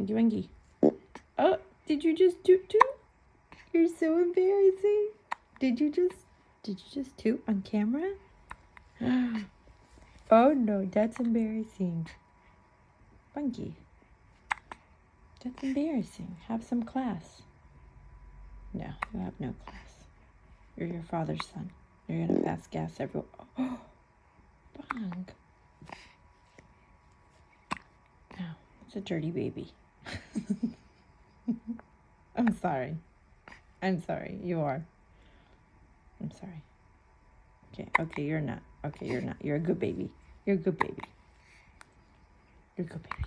Hanky Wanky. Oh, did you just toot toot? You're so embarrassing. Did you just toot on camera? Oh no, that's embarrassing. Funky. That's embarrassing. Have some class. No, you have no class. You're your father's son. You're gonna pass gas everywhere. Oh, bang. No, it's a dirty baby. I'm sorry. I'm sorry. You are. I'm sorry. Okay, you're not. Okay, you're not. You're a good baby. You're a good baby. You're a good baby.